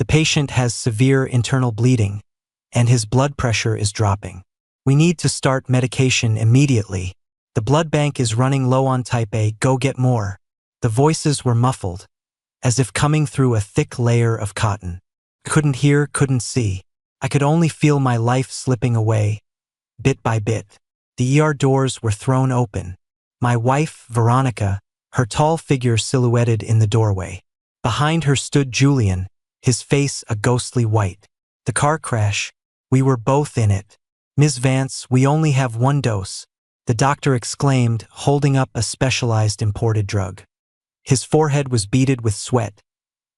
The patient has severe internal bleeding, and his blood pressure is dropping. We need to start medication immediately. The blood bank is running low on type A, go get more. The voices were muffled, as if coming through a thick layer of cotton. Couldn't hear, couldn't see. I could only feel my life slipping away, bit by bit. The ER doors were thrown open. My wife, Veronica, her tall figure silhouetted in the doorway. Behind her stood Julian, his face a ghostly white. The car crash, we were both in it. Ms. Vance, we only have one dose, the doctor exclaimed, holding up a specialized imported drug. His forehead was beaded with sweat,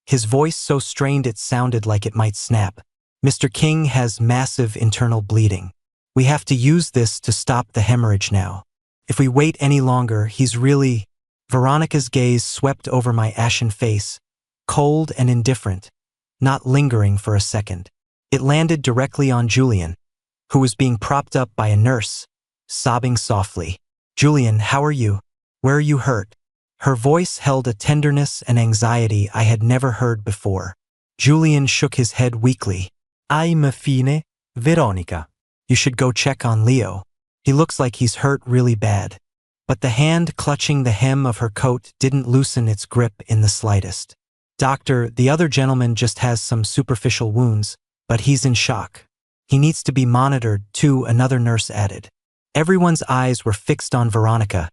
his voice so strained it sounded like it might snap. Mr. King has massive internal bleeding. We have to use this to stop the hemorrhage now. If we wait any longer, he's really… Veronica's gaze swept over my ashen face, cold and indifferent, not lingering for a second. It landed directly on Julian, who was being propped up by a nurse, sobbing softly. Julian, how are you? Where are you hurt? Her voice held a tenderness and anxiety I had never heard before. Julian shook his head weakly. I'm fine, Veronica. You should go check on Leo. He looks like he's hurt really bad. But the hand clutching the hem of her coat didn't loosen its grip in the slightest. Doctor, the other gentleman just has some superficial wounds, but he's in shock. He needs to be monitored, too, another nurse added. Everyone's eyes were fixed on Veronica,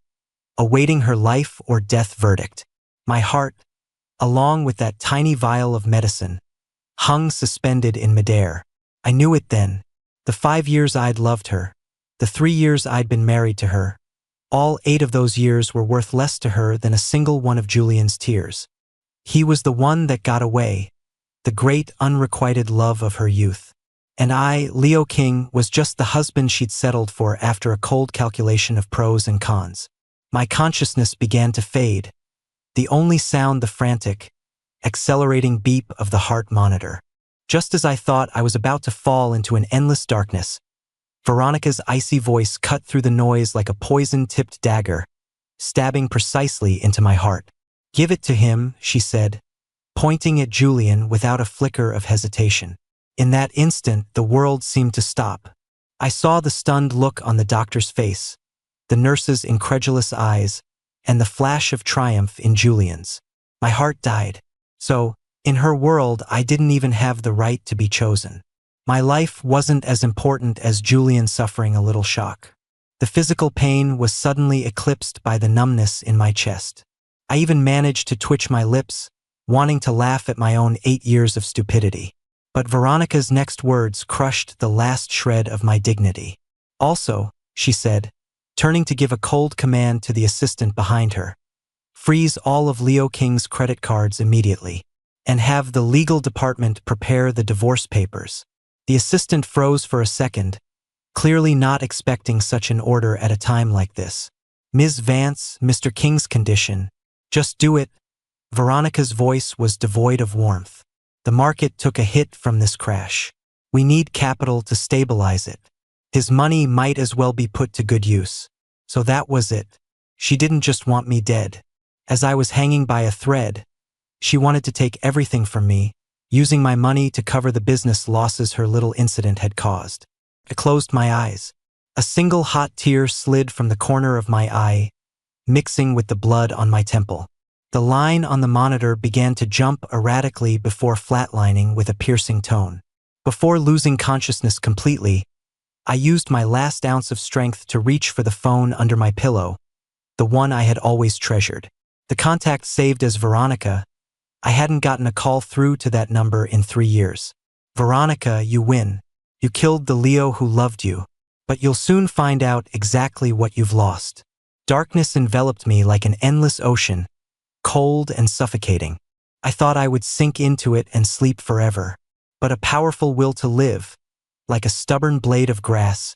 awaiting her life or death verdict. My heart, along with that tiny vial of medicine, hung suspended in midair. I knew it then. The 5 years I'd loved her, the 3 years I'd been married to her, all 8 of those years were worth less to her than a single one of Julian's tears. He was the one that got away, the great unrequited love of her youth. And I, Leo King, was just the husband she'd settled for after a cold calculation of pros and cons. My consciousness began to fade, the only sound the frantic, accelerating beep of the heart monitor. Just as I thought I was about to fall into an endless darkness, Veronica's icy voice cut through the noise like a poison-tipped dagger, stabbing precisely into my heart. Give it to him, she said, pointing at Julian without a flicker of hesitation. In that instant, the world seemed to stop. I saw the stunned look on the doctor's face, the nurse's incredulous eyes, and the flash of triumph in Julian's. My heart died. So, in her world, I didn't even have the right to be chosen. My life wasn't as important as Julian suffering a little shock. The physical pain was suddenly eclipsed by the numbness in my chest. I even managed to twitch my lips, wanting to laugh at my own 8 years of stupidity. But Veronica's next words crushed the last shred of my dignity. Also, she said, turning to give a cold command to the assistant behind her, freeze all of Leo King's credit cards immediately, and have the legal department prepare the divorce papers. The assistant froze for a second, clearly not expecting such an order at a time like this. Ms. Vance, Mr. King's condition. Just do it. Veronica's voice was devoid of warmth. The market took a hit from this crash. We need capital to stabilize it. His money might as well be put to good use. So that was it. She didn't just want me dead. As I was hanging by a thread, she wanted to take everything from me, using my money to cover the business losses her little incident had caused. I closed my eyes. A single hot tear slid from the corner of my eye, mixing with the blood on my temple. The line on the monitor began to jump erratically before flatlining with a piercing tone. Before losing consciousness completely, I used my last ounce of strength to reach for the phone under my pillow, the one I had always treasured. The contact saved as Veronica. I hadn't gotten a call through to that number in 3 years. Veronica, you win. You killed the Leo who loved you, but you'll soon find out exactly what you've lost. Darkness enveloped me like an endless ocean, cold and suffocating. I thought I would sink into it and sleep forever, but a powerful will to live, like a stubborn blade of grass,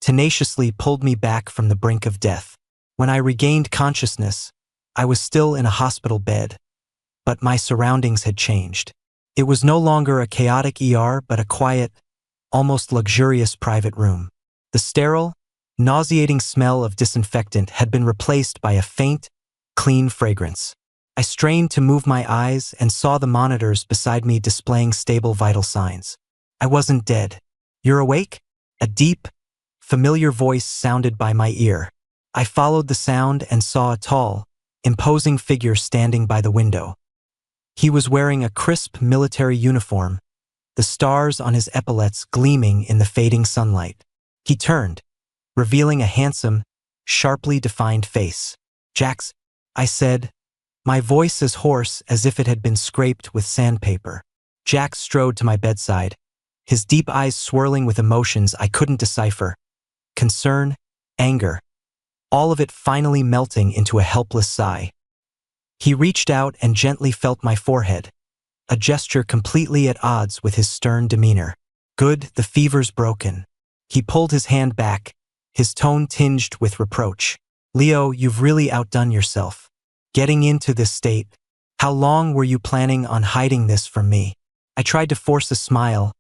tenaciously pulled me back from the brink of death. When I regained consciousness, I was still in a hospital bed, but my surroundings had changed. It was no longer a chaotic ER, but a quiet, almost luxurious private room. The sterile, nauseating smell of disinfectant had been replaced by a faint, clean fragrance. I strained to move my eyes and saw the monitors beside me displaying stable vital signs. I wasn't dead. You're awake? A deep, familiar voice sounded by my ear. I followed the sound and saw a tall, imposing figure standing by the window. He was wearing a crisp military uniform, the stars on his epaulets gleaming in the fading sunlight. He turned, revealing a handsome, sharply defined face. "Jax," I said, my voice as hoarse as if it had been scraped with sandpaper. Jax strode to my bedside, his deep eyes swirling with emotions I couldn't decipher. Concern, anger, all of it finally melting into a helpless sigh. He reached out and gently felt my forehead, a gesture completely at odds with his stern demeanor. "Good, the fever's broken." He pulled his hand back, his tone tinged with reproach. "Leo, you've really outdone yourself. Getting into this state. How long were you planning on hiding this from me?" I tried to force a smile,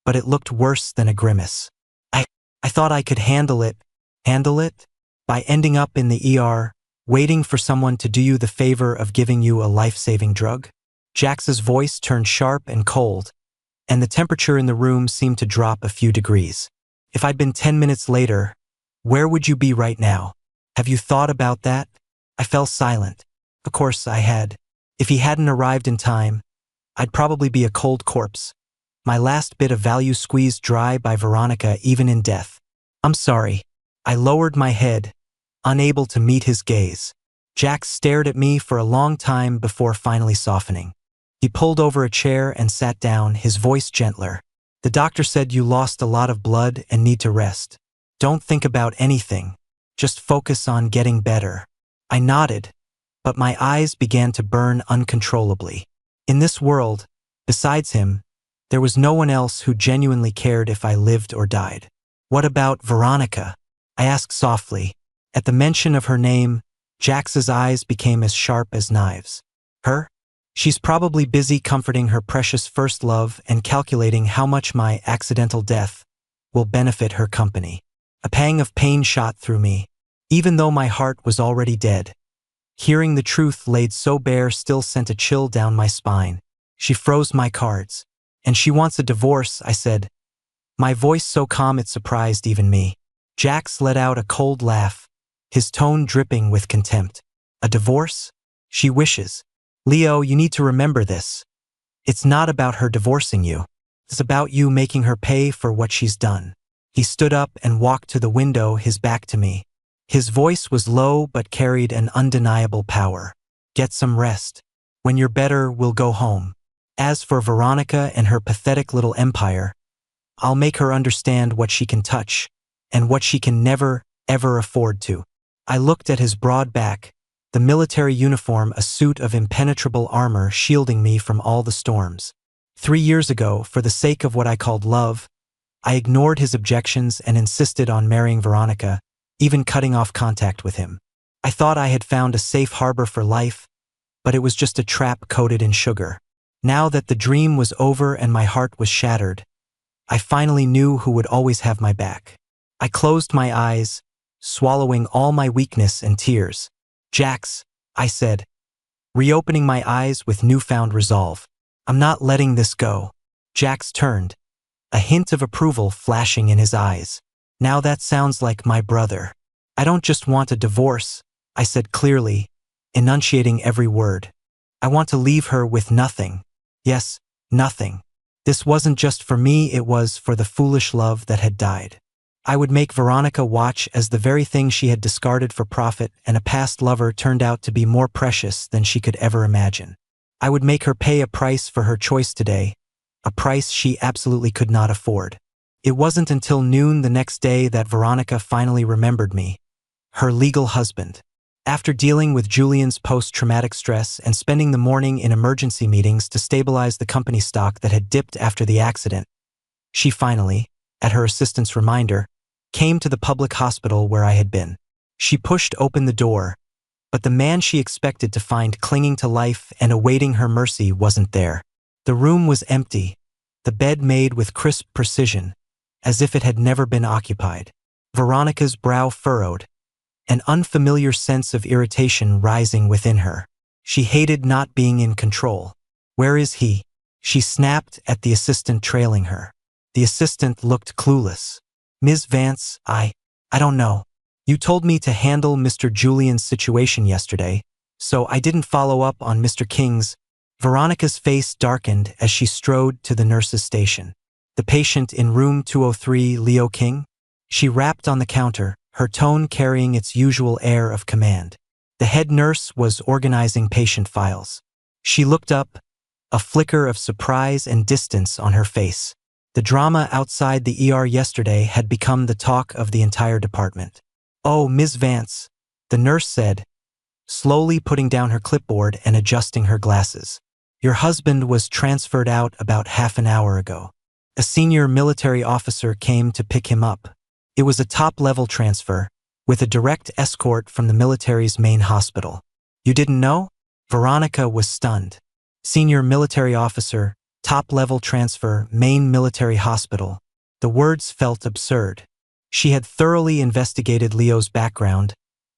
but it looked worse than a grimace. I thought I could handle it. Handle it? By ending up in the ER, waiting for someone to do you the favor of giving you a life-saving drug? Jax's voice turned sharp and cold, and the temperature in the room seemed to drop a few degrees. "If I'd been 10 minutes later, where would you be right now? Have you thought about that?" I fell silent. Of course I had. If he hadn't arrived in time, I'd probably be a cold corpse, my last bit of value squeezed dry by Veronica even in death. "I'm sorry." I lowered my head, unable to meet his gaze. Jax stared at me for a long time before finally softening. He pulled over a chair and sat down, his voice gentler. "The doctor said you lost a lot of blood and need to rest. Don't think about anything. Just focus on getting better." I nodded, but my eyes began to burn uncontrollably. In this world, besides him, there was no one else who genuinely cared if I lived or died. "What about Veronica?" I asked softly. At the mention of her name, Jax's eyes became as sharp as knives. "Her? She's probably busy comforting her precious first love and calculating how much my accidental death will benefit her company." A pang of pain shot through me, even though my heart was already dead. Hearing the truth laid so bare still sent a chill down my spine. "She froze my cards. And she wants a divorce," I said, my voice so calm it surprised even me. Jax let out a cold laugh, his tone dripping with contempt. "A divorce? She wishes. Leo, you need to remember this. It's not about her divorcing you. It's about you making her pay for what she's done." He stood up and walked to the window, his back to me. His voice was low but carried an undeniable power. "Get some rest. When you're better, we'll go home. As for Veronica and her pathetic little empire, I'll make her understand what she can touch and what she can never, ever afford to." I looked at his broad back, the military uniform a suit of impenetrable armor shielding me from all the storms. 3 years ago, for the sake of what I called love, I ignored his objections and insisted on marrying Veronica, even cutting off contact with him. I thought I had found a safe harbor for life, but it was just a trap coated in sugar. Now that the dream was over and my heart was shattered, I finally knew who would always have my back. I closed my eyes, swallowing all my weakness and tears. "Jax," I said, reopening my eyes with newfound resolve. "I'm not letting this go." Jax turned, a hint of approval flashing in his eyes. "Now that sounds like my brother." "I don't just want a divorce," I said clearly, enunciating every word. "I want to leave her with nothing. Yes, nothing. This wasn't just for me, it was for the foolish love that had died. I would make Veronica watch as the very thing she had discarded for profit and a past lover turned out to be more precious than she could ever imagine. I would make her pay a price for her choice today, a price she absolutely could not afford." It wasn't until noon the next day that Veronica finally remembered me, her legal husband. After dealing with Julian's post-traumatic stress and spending the morning in emergency meetings to stabilize the company stock that had dipped after the accident, she finally, at her assistant's reminder, came to the public hospital where I had been. She pushed open the door, but the man she expected to find clinging to life and awaiting her mercy wasn't there. The room was empty, the bed made with crisp precision, as if it had never been occupied. Veronica's brow furrowed, an unfamiliar sense of irritation rising within her. She hated not being in control. Where is he? She snapped at the assistant trailing her. The assistant looked clueless. Ms. Vance, I don't know. You told me to handle Mr. Julian's situation yesterday, so I didn't follow up on Mr. King's. Veronica's face darkened as she strode to the nurse's station. The patient in room 203, Leo King? She rapped on the counter, her tone carrying its usual air of command. The head nurse was organizing patient files. She looked up, a flicker of surprise and distance on her face. The drama outside the ER yesterday had become the talk of the entire department. Oh, Ms. Vance, the nurse said, slowly putting down her clipboard and adjusting her glasses. Your husband was transferred out about half an hour ago. A senior military officer came to pick him up. It was a top-level transfer, with a direct escort from the military's main hospital. You didn't know? Veronica was stunned. Senior military officer, top-level transfer, main military hospital. The words felt absurd. She had thoroughly investigated Leo's background,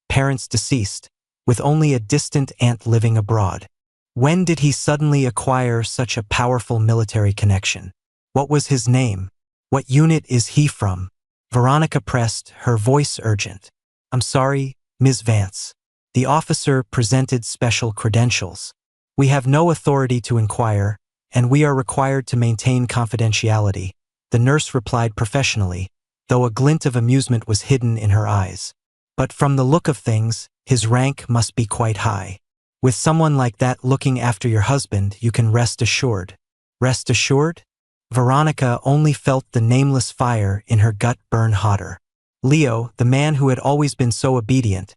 parents deceased, with only a distant aunt living abroad. When did he suddenly acquire such a powerful military connection? What was his name? What unit is he from? Veronica pressed, her voice urgent. I'm sorry, Ms. Vance. The officer presented special credentials. We have no authority to inquire, and we are required to maintain confidentiality, the nurse replied professionally, though a glint of amusement was hidden in her eyes. But from the look of things, his rank must be quite high. With someone like that looking after your husband, you can rest assured. Rest assured? Veronica only felt the nameless fire in her gut burn hotter. Leo, the man who had always been so obedient,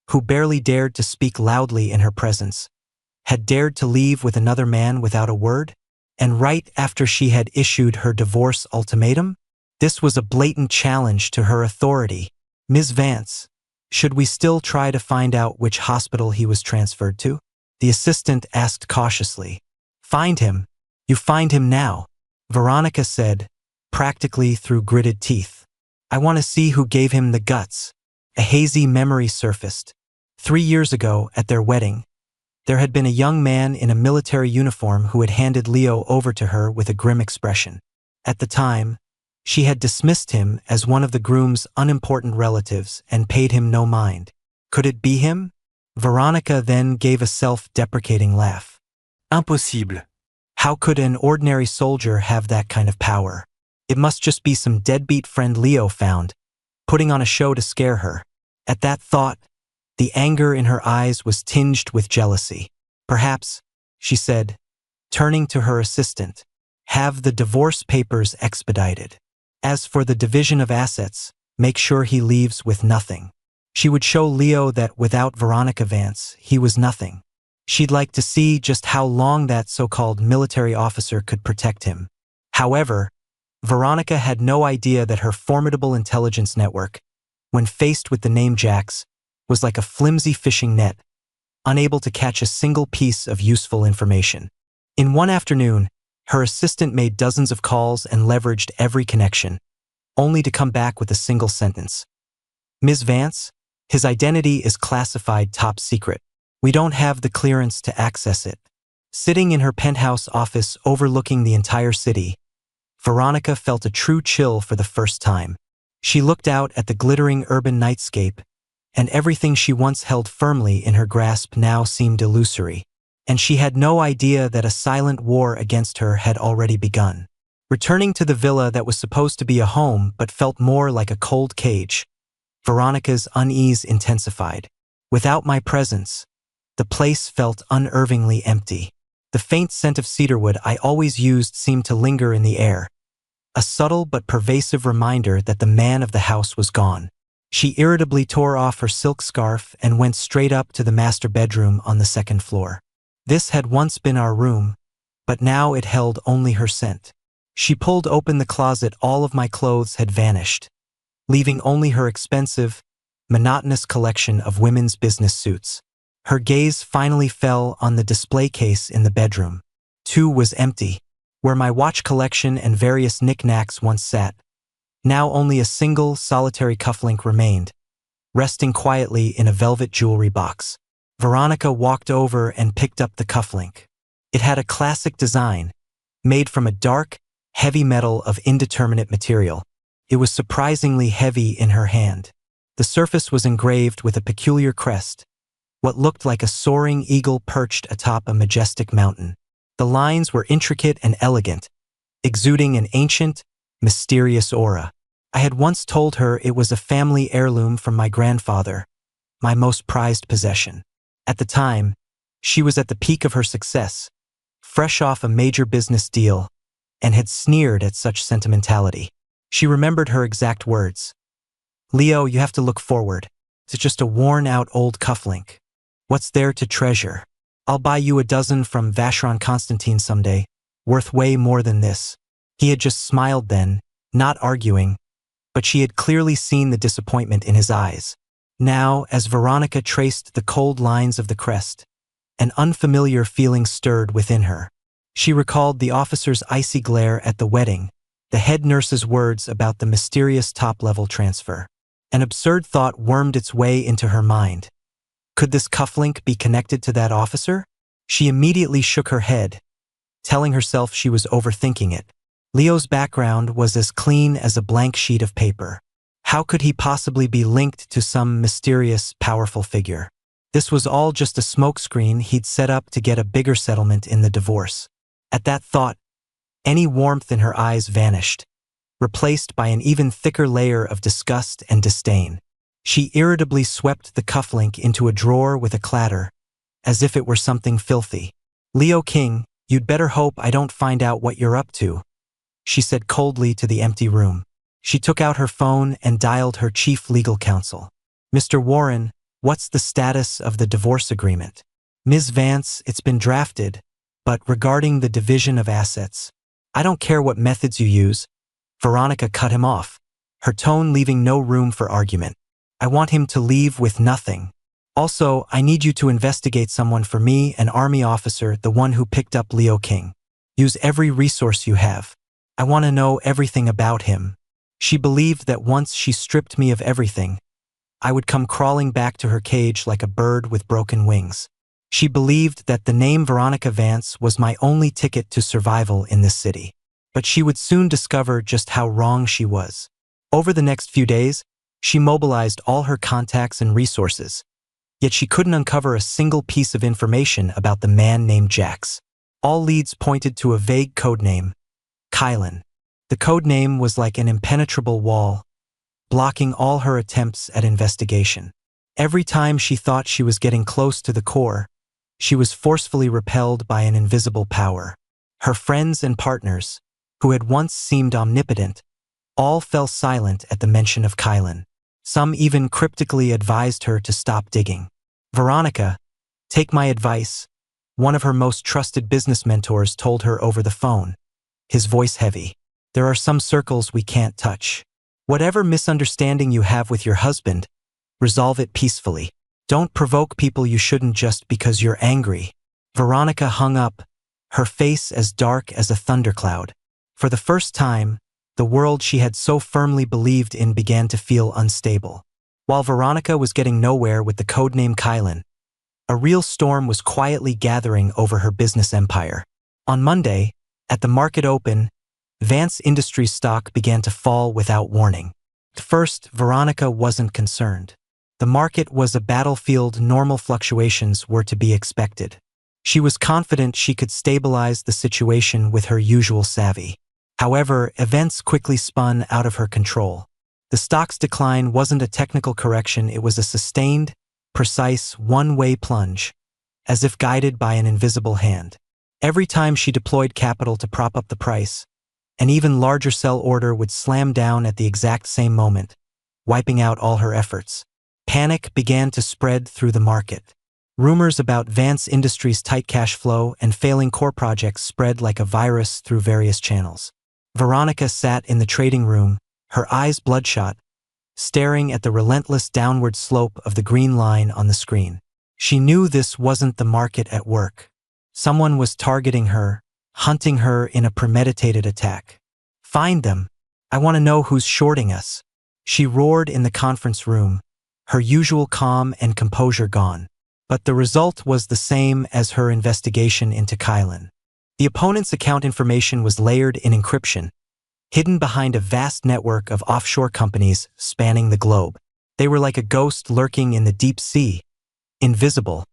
who barely dared to speak loudly in her presence, had dared to leave with another man without a word? And right after she had issued her divorce ultimatum? This was a blatant challenge to her authority. Ms. Vance, should we still try to find out which hospital he was transferred to? The assistant asked cautiously. Find him. You find him now, Veronica said, practically through gritted teeth. I want to see who gave him the guts. A hazy memory surfaced. 3 years ago, at their wedding, there had been a young man in a military uniform who had handed Leo over to her with a grim expression. At the time, she had dismissed him as one of the groom's unimportant relatives and paid him no mind. Could it be him? Veronica then gave a self-deprecating laugh. Impossible. How could an ordinary soldier have that kind of power? It must just be some deadbeat friend Leo found, putting on a show to scare her. At that thought, the anger in her eyes was tinged with jealousy. Perhaps, she said, turning to her assistant, have the divorce papers expedited. As for the division of assets, make sure he leaves with nothing. She would show Leo that without Veronica Vance, he was nothing. She'd like to see just how long that so-called military officer could protect him. However, Veronica had no idea that her formidable intelligence network, when faced with the name Jax, was like a flimsy fishing net, unable to catch a single piece of useful information. In one afternoon, her assistant made dozens of calls and leveraged every connection, only to come back with a single sentence. Ms. Vance, his identity is classified top secret. We don't have the clearance to access it. Sitting in her penthouse office overlooking the entire city, Veronica felt a true chill for the first time. She looked out at the glittering urban nightscape, and everything she once held firmly in her grasp now seemed illusory. And she had no idea that a silent war against her had already begun. Returning to the villa that was supposed to be a home but felt more like a cold cage, Veronica's unease intensified. Without my presence, the place felt unnervingly empty. The faint scent of cedarwood I always used seemed to linger in the air, a subtle but pervasive reminder that the man of the house was gone. She irritably tore off her silk scarf and went straight up to the master bedroom on the second floor. This had once been our room, but now it held only her scent. She pulled open the closet. All of my clothes had vanished, leaving only her expensive, monotonous collection of women's business suits. Her gaze finally fell on the display case in the bedroom. Two was empty, where my watch collection and various knickknacks once sat. Now only a single, solitary cufflink remained, resting quietly in a velvet jewelry box. Veronica walked over and picked up the cufflink. It had a classic design, made from a dark, heavy metal of indeterminate material. It was surprisingly heavy in her hand. The surface was engraved with a peculiar crest, what looked like a soaring eagle perched atop a majestic mountain. The lines were intricate and elegant, exuding an ancient, mysterious aura. I had once told her it was a family heirloom from my grandfather, my most prized possession. At the time, she was at the peak of her success, fresh off a major business deal, and had sneered at such sentimentality. She remembered her exact words. "Leo, you have to look forward. It's just a worn-out old cufflink. What's there to treasure? I'll buy you a dozen from Vacheron Constantine someday, worth way more than this." He had just smiled then, not arguing, but she had clearly seen the disappointment in his eyes. Now, as Veronica traced the cold lines of the crest, an unfamiliar feeling stirred within her. She recalled the officer's icy glare at the wedding, the head nurse's words about the mysterious top-level transfer. An absurd thought wormed its way into her mind. Could this cufflink be connected to that officer? She immediately shook her head, telling herself she was overthinking it. Leo's background was as clean as a blank sheet of paper. How could he possibly be linked to some mysterious, powerful figure? This was all just a smokescreen he'd set up to get a bigger settlement in the divorce. At that thought, any warmth in her eyes vanished, replaced by an even thicker layer of disgust and disdain. She irritably swept the cufflink into a drawer with a clatter, as if it were something filthy. "Leo King, you'd better hope I don't find out what you're up to," she said coldly to the empty room. She took out her phone and dialed her chief legal counsel. "Mr. Warren, what's the status of the divorce agreement?" "Ms. Vance, it's been drafted, but regarding the division of assets, I don't care what methods you use." Veronica cut him off, her tone leaving no room for argument. "I want him to leave with nothing. Also, I need you to investigate someone for me, an army officer, the one who picked up Leo King. Use every resource you have. I want to know everything about him." She believed that once she stripped me of everything, I would come crawling back to her cage like a bird with broken wings. She believed that the name Veronica Vance was my only ticket to survival in this city. But she would soon discover just how wrong she was. Over the next few days, she mobilized all her contacts and resources, yet she couldn't uncover a single piece of information about the man named Jax. All leads pointed to a vague codename, Kylan. The codename was like an impenetrable wall, blocking all her attempts at investigation. Every time she thought she was getting close to the core, she was forcefully repelled by an invisible power. Her friends and partners, who had once seemed omnipotent, all fell silent at the mention of Kylan. Some even cryptically advised her to stop digging. "Veronica, take my advice," one of her most trusted business mentors told her over the phone, his voice heavy. "There are some circles we can't touch. Whatever misunderstanding you have with your husband, resolve it peacefully. Don't provoke people you shouldn't just because you're angry." Veronica hung up, her face as dark as a thundercloud. For the first time, the world she had so firmly believed in began to feel unstable. While Veronica was getting nowhere with the codename Kylan, a real storm was quietly gathering over her business empire. On Monday, at the market open, Vance Industries stock began to fall without warning. At first, Veronica wasn't concerned. The market was a battlefield, normal fluctuations were to be expected. She was confident she could stabilize the situation with her usual savvy. However, events quickly spun out of her control. The stock's decline wasn't a technical correction, it was a sustained, precise, one-way plunge, as if guided by an invisible hand. Every time she deployed capital to prop up the price, an even larger sell order would slam down at the exact same moment, wiping out all her efforts. Panic began to spread through the market. Rumors about Vance Industries' tight cash flow and failing core projects spread like a virus through various channels. Veronica sat in the trading room, her eyes bloodshot, staring at the relentless downward slope of the green line on the screen. She knew this wasn't the market at work. Someone was targeting her, hunting her in a premeditated attack. "Find them. I want to know who's shorting us," she roared in the conference room, her usual calm and composure gone. But the result was the same as her investigation into Kylan. The opponent's account information was layered in encryption, hidden behind a vast network of offshore companies spanning the globe. They were like a ghost lurking in the deep sea, invisible,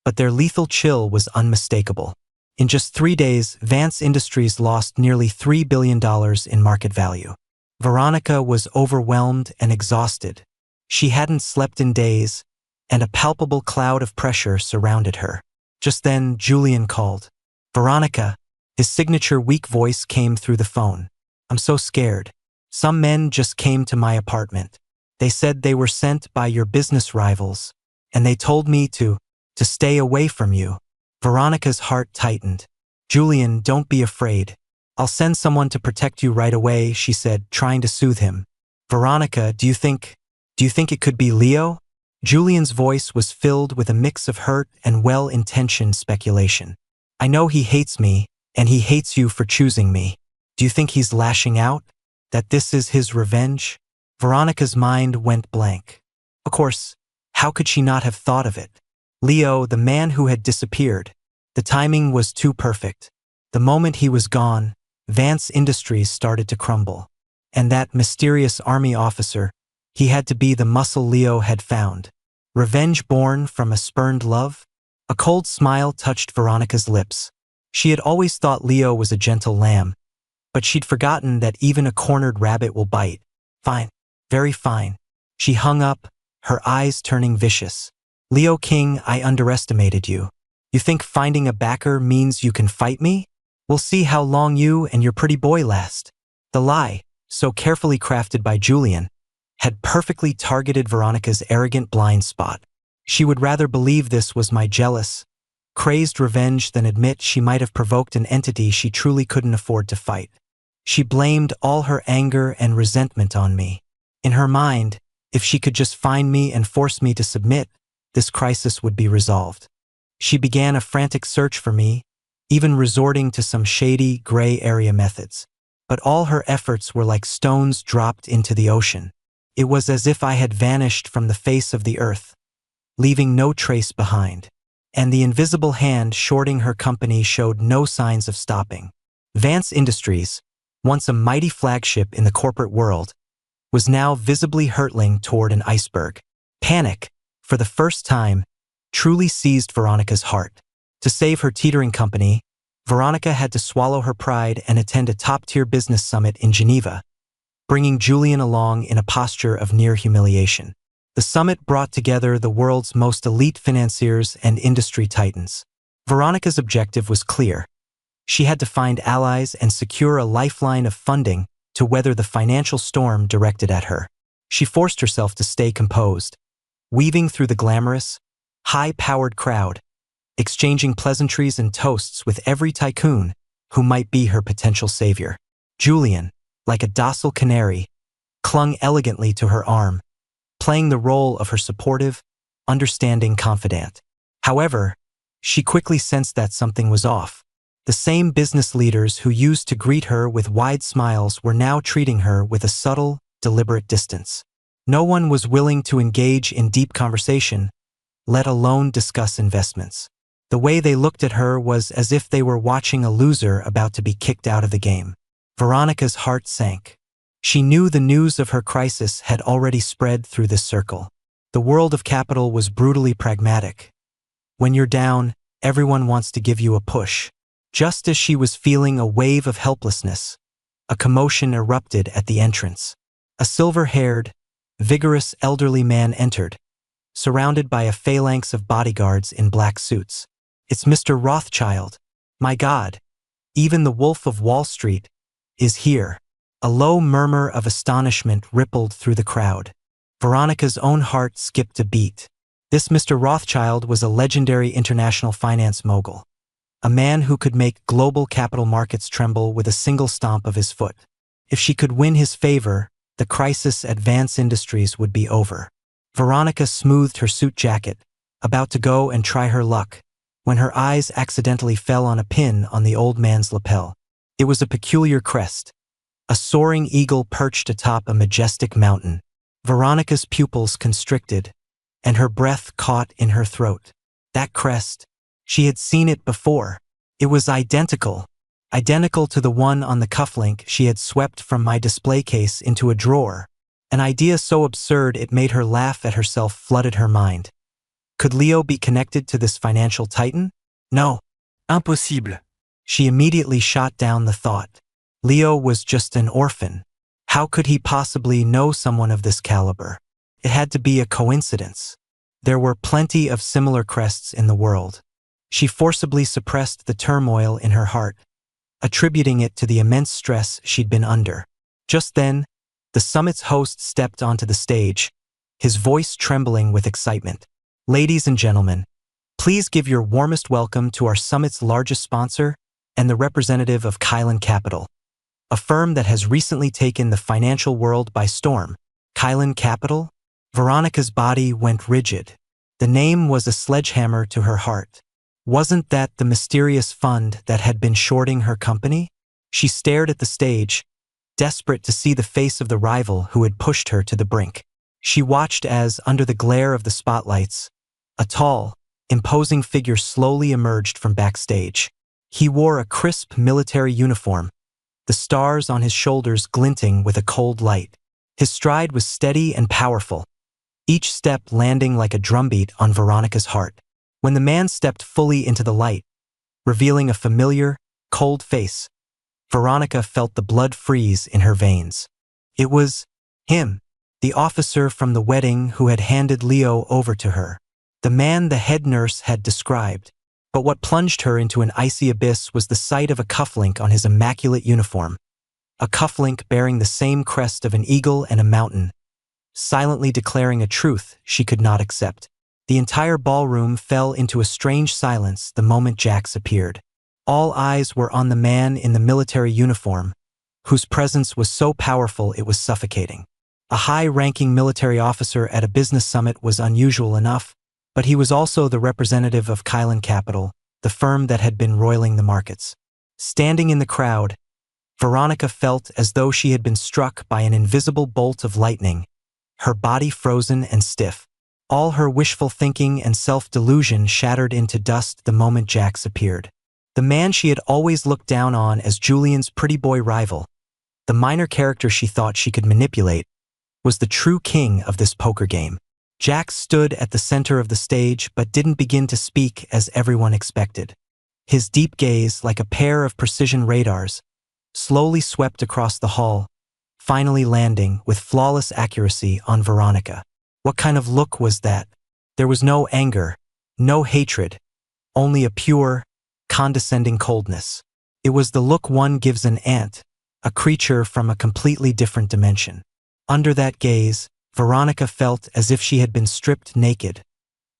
but their lethal chill was unmistakable. In just 3 days, Vance Industries lost nearly $3 billion in market value. Veronica was overwhelmed and exhausted. She hadn't slept in days, and a palpable cloud of pressure surrounded her. Just then, Julian called. "Veronica," his signature weak voice came through the phone. "I'm so scared. Some men just came to my apartment. They said they were sent by your business rivals, and they told me to stay away from you." Veronica's heart tightened. "Julian, don't be afraid. I'll send someone to protect you right away," she said, trying to soothe him. "Veronica, do you think it could be Leo?" Julian's voice was filled with a mix of hurt and well-intentioned speculation. "I know he hates me, and he hates you for choosing me. Do you think he's lashing out? That this is his revenge?" Veronica's mind went blank. Of course, how could she not have thought of it? Leo, the man who had disappeared. The timing was too perfect. The moment he was gone, Vance Industries started to crumble. And that mysterious army officer, he had to be the muscle Leo had found. Revenge born from a spurned love? A cold smile touched Veronica's lips. She had always thought Leo was a gentle lamb, but she'd forgotten that even a cornered rabbit will bite. "Fine, very fine." She hung up, her eyes turning vicious. "Leo King, I underestimated you. You think finding a backer means you can fight me? We'll see how long you and your pretty boy last." The lie, so carefully crafted by Julian, had perfectly targeted Veronica's arrogant blind spot. She would rather believe this was my jealous, crazed revenge than admit she might have provoked an entity she truly couldn't afford to fight. She blamed all her anger and resentment on me. In her mind, if she could just find me and force me to submit, this crisis would be resolved. She began a frantic search for me, even resorting to some shady, gray area methods. But all her efforts were like stones dropped into the ocean. It was as if I had vanished from the face of the earth, leaving no trace behind. And the invisible hand shorting her company showed no signs of stopping. Vance Industries, once a mighty flagship in the corporate world, was now visibly hurtling toward an iceberg. Panic, for the first time, truly seized Veronica's heart. To save her teetering company, Veronica had to swallow her pride and attend a top-tier business summit in Geneva, bringing Julian along in a posture of near humiliation. The summit brought together the world's most elite financiers and industry titans. Veronica's objective was clear. She had to find allies and secure a lifeline of funding to weather the financial storm directed at her. She forced herself to stay composed, weaving through the glamorous, high-powered crowd, exchanging pleasantries and toasts with every tycoon who might be her potential savior. Julian, like a docile canary, clung elegantly to her arm, playing the role of her supportive, understanding confidant. However, she quickly sensed that something was off. The same business leaders who used to greet her with wide smiles were now treating her with a subtle, deliberate distance. No one was willing to engage in deep conversation, let alone discuss investments. The way they looked at her was as if they were watching a loser about to be kicked out of the game. Veronica's heart sank. She knew the news of her crisis had already spread through this circle. The world of capital was brutally pragmatic. When you're down, everyone wants to give you a push. Just as she was feeling a wave of helplessness, a commotion erupted at the entrance. A silver-haired, vigorous elderly man entered, surrounded by a phalanx of bodyguards in black suits. "It's Mr. Rothschild. My God, even the Wolf of Wall Street is here." A low murmur of astonishment rippled through the crowd. Veronica's own heart skipped a beat. This Mr. Rothschild was a legendary international finance mogul, a man who could make global capital markets tremble with a single stomp of his foot. If she could win his favor, the crisis at Vance Industries would be over. Veronica smoothed her suit jacket, about to go and try her luck, when her eyes accidentally fell on a pin on the old man's lapel. It was a peculiar crest, a soaring eagle perched atop a majestic mountain. Veronica's pupils constricted, and her breath caught in her throat. That crest. She had seen it before. It was identical. Identical to the one on the cufflink she had swept from my display case into a drawer. An idea so absurd it made her laugh at herself flooded her mind. Could Leo be connected to this financial titan? No. Impossible. She immediately shot down the thought. Leo was just an orphan. How could he possibly know someone of this caliber? It had to be a coincidence. There were plenty of similar crests in the world. She forcibly suppressed the turmoil in her heart, attributing it to the immense stress she'd been under. Just then, the summit's host stepped onto the stage, his voice trembling with excitement. Ladies and gentlemen, please give your warmest welcome to our summit's largest sponsor and the representative of Kylan Capital, a firm that has recently taken the financial world by storm. Kylan Capital? Veronica's body went rigid. The name was a sledgehammer to her heart. Wasn't that the mysterious fund that had been shorting her company? She stared at the stage, desperate to see the face of the rival who had pushed her to the brink. She watched as, under the glare of the spotlights, a tall, imposing figure slowly emerged from backstage. He wore a crisp military uniform, the stars on his shoulders glinting with a cold light. His stride was steady and powerful, each step landing like a drumbeat on Veronica's heart. When the man stepped fully into the light, revealing a familiar, cold face, Veronica felt the blood freeze in her veins. It was him, the officer from the wedding who had handed Leo over to her, the man the head nurse had described. But what plunged her into an icy abyss was the sight of a cufflink on his immaculate uniform, a cufflink bearing the same crest of an eagle and a mountain, silently declaring a truth she could not accept. The entire ballroom fell into a strange silence the moment Jax appeared. All eyes were on the man in the military uniform, whose presence was so powerful it was suffocating. A high-ranking military officer at a business summit was unusual enough, but he was also the representative of Kylan Capital, the firm that had been roiling the markets. Standing in the crowd, Veronica felt as though she had been struck by an invisible bolt of lightning, her body frozen and stiff. All her wishful thinking and self-delusion shattered into dust the moment Jax appeared. The man she had always looked down on as Julian's pretty boy rival, the minor character she thought she could manipulate, was the true king of this poker game. Jax stood at the center of the stage but didn't begin to speak as everyone expected. His deep gaze, like a pair of precision radars, slowly swept across the hall, finally landing with flawless accuracy on Veronica. What kind of look was that? There was no anger, no hatred, only a pure, condescending coldness. It was the look one gives an ant, a creature from a completely different dimension. Under that gaze, Veronica felt as if she had been stripped naked.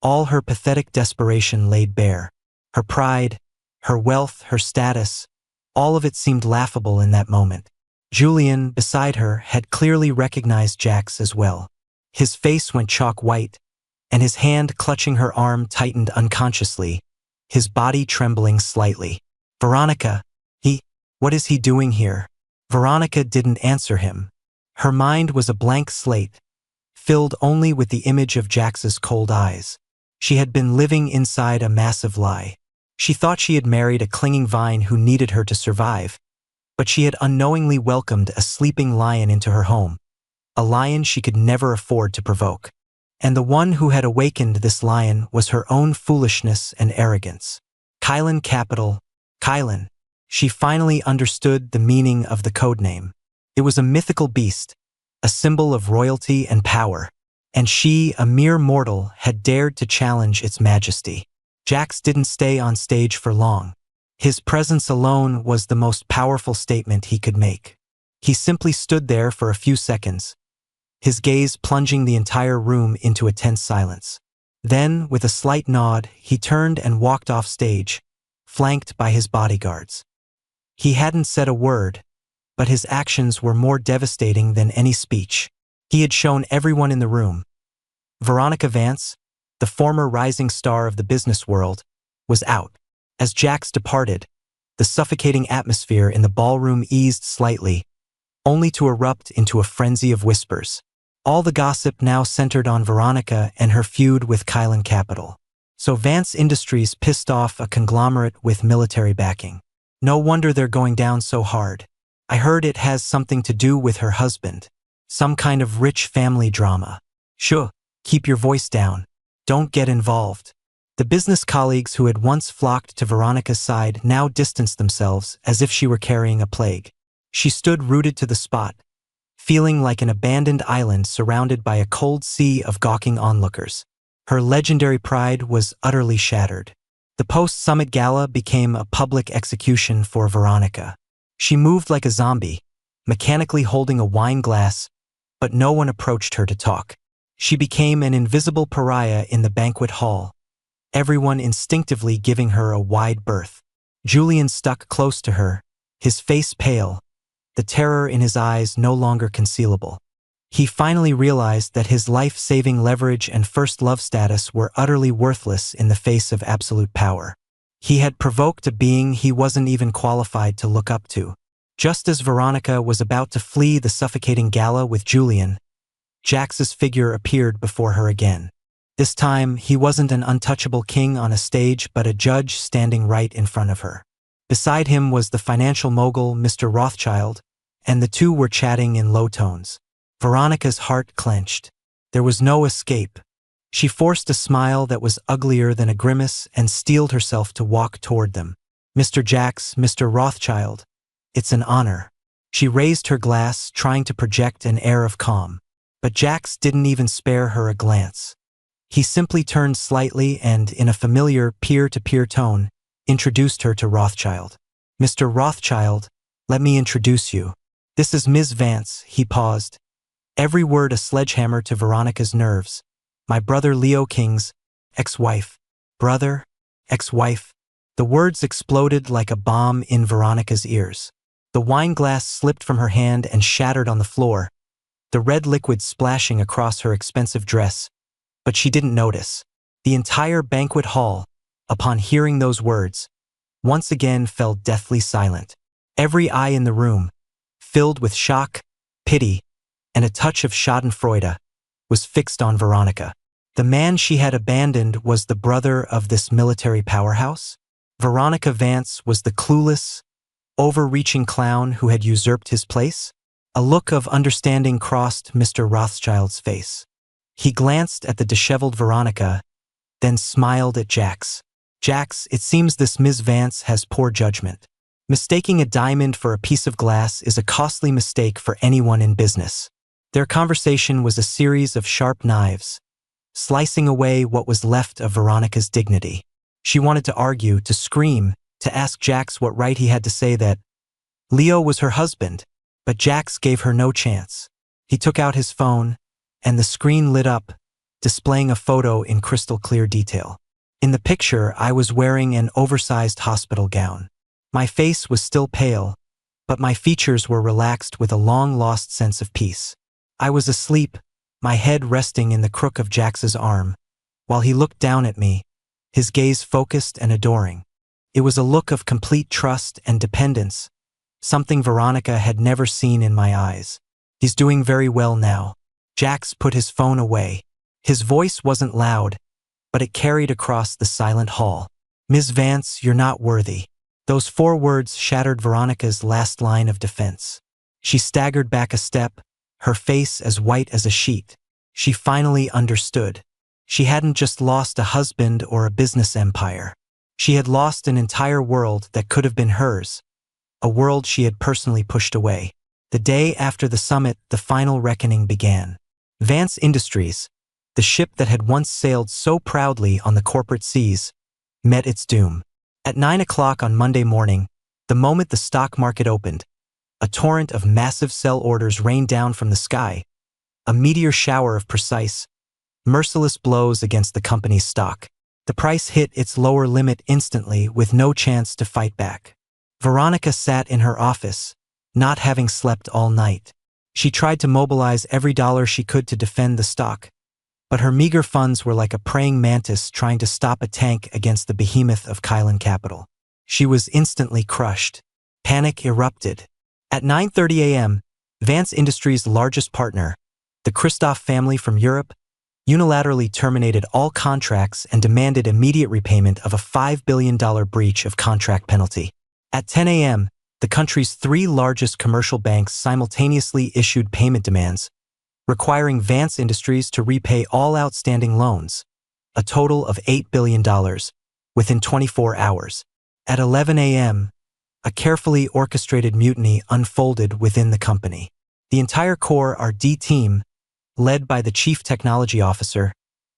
All her pathetic desperation laid bare. Her pride, her wealth, her status, all of it seemed laughable in that moment. Julian, beside her, had clearly recognized Jax as well. His face went chalk white, and his hand clutching her arm tightened unconsciously, his body trembling slightly. Veronica, what is he doing here? Veronica didn't answer him. Her mind was a blank slate, filled only with the image of Jax's cold eyes. She had been living inside a massive lie. She thought she had married a clinging vine who needed her to survive, but she had unknowingly welcomed a sleeping lion into her home, a lion she could never afford to provoke. And the one who had awakened this lion was her own foolishness and arrogance. Kylan Capital, Kylan. She finally understood the meaning of the codename. It was a mythical beast, a symbol of royalty and power, and she, a mere mortal, had dared to challenge its majesty. Jax didn't stay on stage for long. His presence alone was the most powerful statement he could make. He simply stood there for a few seconds, his gaze plunging the entire room into a tense silence. Then, with a slight nod, he turned and walked off stage, flanked by his bodyguards. He hadn't said a word, but his actions were more devastating than any speech. He had shown everyone in the room. Veronica Vance, the former rising star of the business world, was out. As Jax departed, the suffocating atmosphere in the ballroom eased slightly, only to erupt into a frenzy of whispers. All the gossip now centered on Veronica and her feud with Kylan Capital. So Vance Industries pissed off a conglomerate with military backing. No wonder they're going down so hard. I heard it has something to do with her husband. Some kind of rich family drama. Shh, keep your voice down. Don't get involved. The business colleagues who had once flocked to Veronica's side now distanced themselves as if she were carrying a plague. She stood rooted to the spot, feeling like an abandoned island surrounded by a cold sea of gawking onlookers. Her legendary pride was utterly shattered. The post-summit gala became a public execution for Veronica. She moved like a zombie, mechanically holding a wine glass, but no one approached her to talk. She became an invisible pariah in the banquet hall, everyone instinctively giving her a wide berth. Julian stuck close to her, his face pale, the terror in his eyes no longer concealable. He finally realized that his life-saving leverage and first love status were utterly worthless in the face of absolute power. He had provoked a being he wasn't even qualified to look up to. Just as Veronica was about to flee the suffocating gala with Julian, Jax's figure appeared before her again. This time, he wasn't an untouchable king on a stage but a judge standing right in front of her. Beside him was the financial mogul, Mr. Rothschild, and the two were chatting in low tones. Veronica's heart clenched. There was no escape. She forced a smile that was uglier than a grimace and steeled herself to walk toward them. Mr. Jax, Mr. Rothschild, it's an honor. She raised her glass, trying to project an air of calm. But Jax didn't even spare her a glance. He simply turned slightly and, in a familiar peer-to-peer tone, introduced her to Rothschild. Mr. Rothschild, let me introduce you. This is Ms. Vance, he paused, every word a sledgehammer to Veronica's nerves. My brother Leo King's ex-wife. Brother? Ex-wife? The words exploded like a bomb in Veronica's ears. The wine glass slipped from her hand and shattered on the floor, the red liquid splashing across her expensive dress. But she didn't notice. The entire banquet hall, upon hearing those words, once again fell deathly silent. Every eye in the room, filled with shock, pity, and a touch of schadenfreude, was fixed on Veronica. The man she had abandoned was the brother of this military powerhouse? Veronica Vance was the clueless, overreaching clown who had usurped his place? A look of understanding crossed Mr. Rothschild's face. He glanced at the disheveled Veronica, then smiled at Jax. Jax, it seems this Ms. Vance has poor judgment. Mistaking a diamond for a piece of glass is a costly mistake for anyone in business. Their conversation was a series of sharp knives, slicing away what was left of Veronica's dignity. She wanted to argue, to scream, to ask Jax what right he had to say that Leo was her husband, but Jax gave her no chance. He took out his phone, and the screen lit up, displaying a photo in crystal clear detail. In the picture, I was wearing an oversized hospital gown. My face was still pale, but my features were relaxed with a long-lost sense of peace. I was asleep, my head resting in the crook of Jax's arm, while he looked down at me, his gaze focused and adoring. It was a look of complete trust and dependence, something Veronica had never seen in my eyes. He's doing very well now. Jax put his phone away. His voice wasn't loud, but it carried across the silent hall. Ms. Vance, you're not worthy. Those 4 words shattered Veronica's last line of defense. She staggered back a step, her face as white as a sheet. She finally understood. She hadn't just lost a husband or a business empire. She had lost an entire world that could have been hers, a world she had personally pushed away. The day after the summit, the final reckoning began. Vance Industries, the ship that had once sailed so proudly on the corporate seas, met its doom. At 9 o'clock on Monday morning, the moment the stock market opened, a torrent of massive sell orders rained down from the sky, a meteor shower of precise, merciless blows against the company's stock. The price hit its lower limit instantly with no chance to fight back. Veronica sat in her office, not having slept all night. She tried to mobilize every dollar she could to defend the stock, but her meager funds were like a praying mantis trying to stop a tank against the behemoth of Kylan Capital. She was instantly crushed. Panic erupted. At 9:30 a.m., Vance Industries' largest partner, the Kristoff family from Europe, unilaterally terminated all contracts and demanded immediate repayment of a $5 billion breach of contract penalty. At 10 a.m., the country's three largest commercial banks simultaneously issued payment demands, requiring Vance Industries to repay all outstanding loans, a total of $8 billion, within 24 hours. At 11 a.m., a carefully orchestrated mutiny unfolded within the company. The entire Core R&D team, led by the chief technology officer,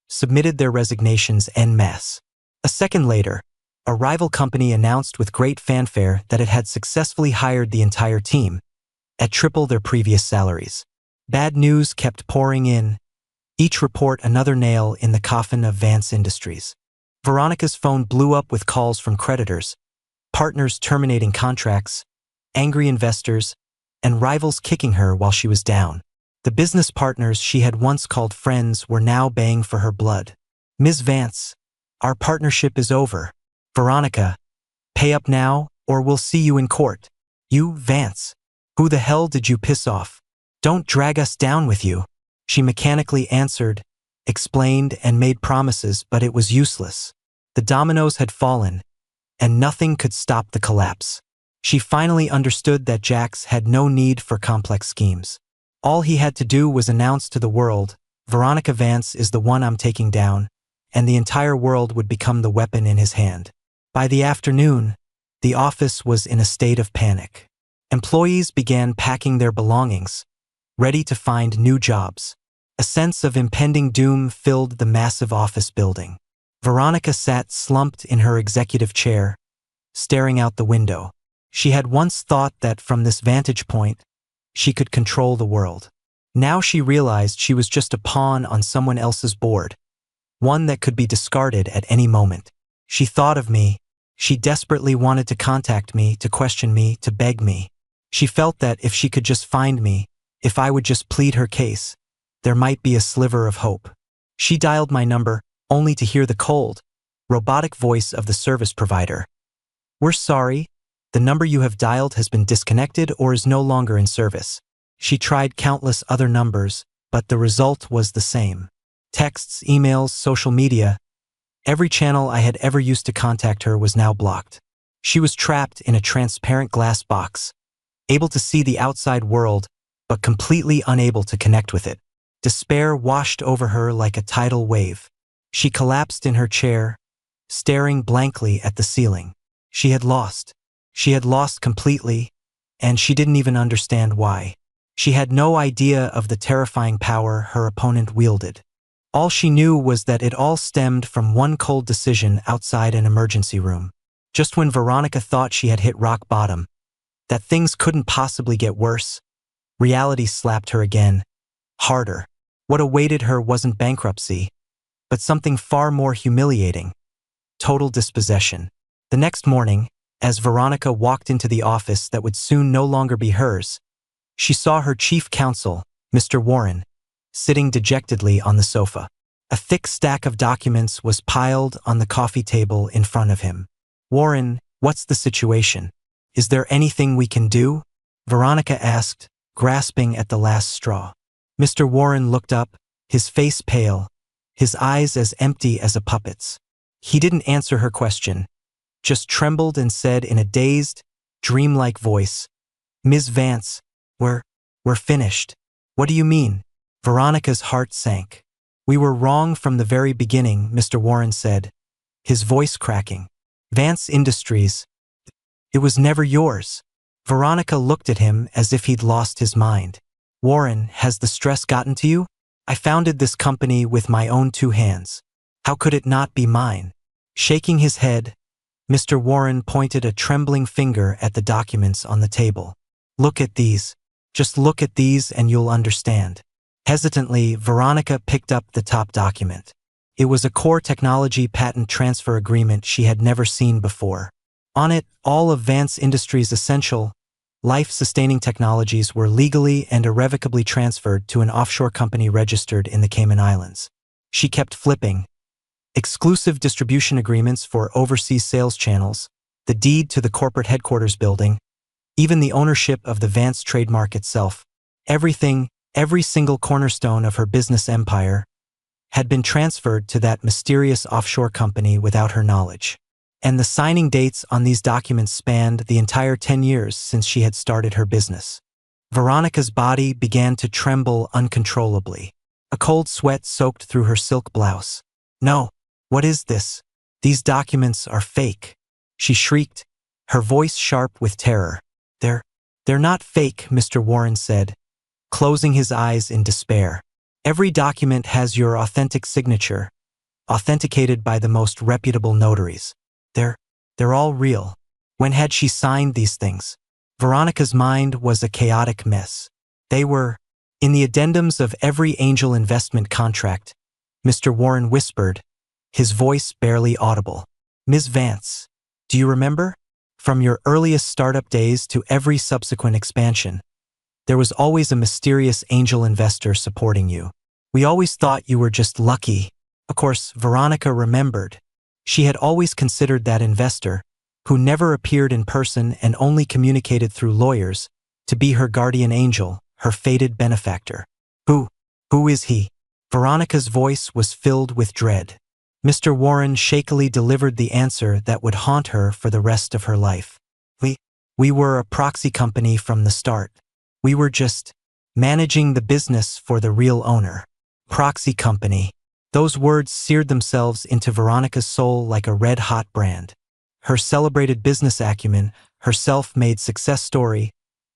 submitted their resignations en masse. A second later, a rival company announced with great fanfare that it had successfully hired the entire team, at triple their previous salaries. Bad news kept pouring in, each report another nail in the coffin of Vance Industries. Veronica's phone blew up with calls from creditors, partners terminating contracts, angry investors, and rivals kicking her while she was down. The business partners she had once called friends were now baying for her blood. "Ms. Vance, our partnership is over. Veronica, pay up now or we'll see you in court." "You, Vance? Who the hell did you piss off? Don't drag us down with you." She mechanically answered, explained, and made promises, but it was useless. The dominoes had fallen, and nothing could stop the collapse. She finally understood that Jax had no need for complex schemes. All he had to do was announce to the world, "Veronica Vance is the one I'm taking down," and the entire world would become the weapon in his hand. By the afternoon, the office was in a state of panic. Employees began packing their belongings, ready to find new jobs. A sense of impending doom filled the massive office building. Veronica sat slumped in her executive chair, staring out the window. She had once thought that from this vantage point, she could control the world. Now she realized she was just a pawn on someone else's board, one that could be discarded at any moment. She thought of me. She desperately wanted to contact me, to question me, to beg me. She felt that if she could just find me, if I would just plead her case, there might be a sliver of hope. She dialed my number, only to hear the cold, robotic voice of the service provider. "We're sorry. The number you have dialed has been disconnected or is no longer in service." She tried countless other numbers, but the result was the same. Texts, emails, social media, every channel I had ever used to contact her was now blocked. She was trapped in a transparent glass box, able to see the outside world, but completely unable to connect with it. Despair washed over her like a tidal wave. She collapsed in her chair, staring blankly at the ceiling. She had lost. She had lost completely, and she didn't even understand why. She had no idea of the terrifying power her opponent wielded. All she knew was that it all stemmed from one cold decision outside an emergency room. Just when Veronica thought she had hit rock bottom, that things couldn't possibly get worse, reality slapped her again, harder. What awaited her wasn't bankruptcy, but something far more humiliating: total dispossession. The next morning, as Veronica walked into the office that would soon no longer be hers, she saw her chief counsel, Mr. Warren, sitting dejectedly on the sofa. A thick stack of documents was piled on the coffee table in front of him. "Warren, what's the situation? Is there anything we can do?" Veronica asked, grasping at the last straw. Mr. Warren looked up, his face pale, his eyes as empty as a puppet's. He didn't answer her question, just trembled and said in a dazed, dreamlike voice, "Ms. Vance, we're finished." "What do you mean?" Veronica's heart sank. "We were wrong from the very beginning," Mr. Warren said, his voice cracking. "Vance Industries, it was never yours." Veronica looked at him as if he'd lost his mind. "Warren, has the stress gotten to you? I founded this company with my own two hands. How could it not be mine?" Shaking his head, Mr. Warren pointed a trembling finger at the documents on the table. "Look at these. Just look at these and you'll understand." Hesitantly, Veronica picked up the top document. It was a core technology patent transfer agreement she had never seen before. On it, all of Vance Industries' essential, life-sustaining technologies were legally and irrevocably transferred to an offshore company registered in the Cayman Islands. She kept flipping. Exclusive distribution agreements for overseas sales channels, the deed to the corporate headquarters building, even the ownership of the Vance trademark itself. Everything, every single cornerstone of her business empire, had been transferred to that mysterious offshore company without her knowledge. And the signing dates on these documents spanned the entire 10 years since she had started her business. Veronica's body began to tremble uncontrollably. A cold sweat soaked through her silk blouse. "No, what is this? These documents are fake," she shrieked, her voice sharp with terror. They're not fake," Mr. Warren said, closing his eyes in despair. "Every document has your authentic signature, authenticated by the most reputable notaries. They're all real." When had she signed these things? Veronica's mind was a chaotic mess. They were in the addendums of every angel investment contract, Mr. Warren whispered, his voice barely audible. "Ms. Vance, do you remember? From your earliest startup days to every subsequent expansion, there was always a mysterious angel investor supporting you. We always thought you were just lucky." Of course, Veronica remembered. She had always considered that investor, who never appeared in person and only communicated through lawyers, to be her guardian angel, her fated benefactor. Who is he?" Veronica's voice was filled with dread. Mr. Warren shakily delivered the answer that would haunt her for the rest of her life. We were a proxy company from the start. We were just managing the business for the real owner." Proxy company. Those words seared themselves into Veronica's soul like a red-hot brand. Her celebrated business acumen, her self-made success story,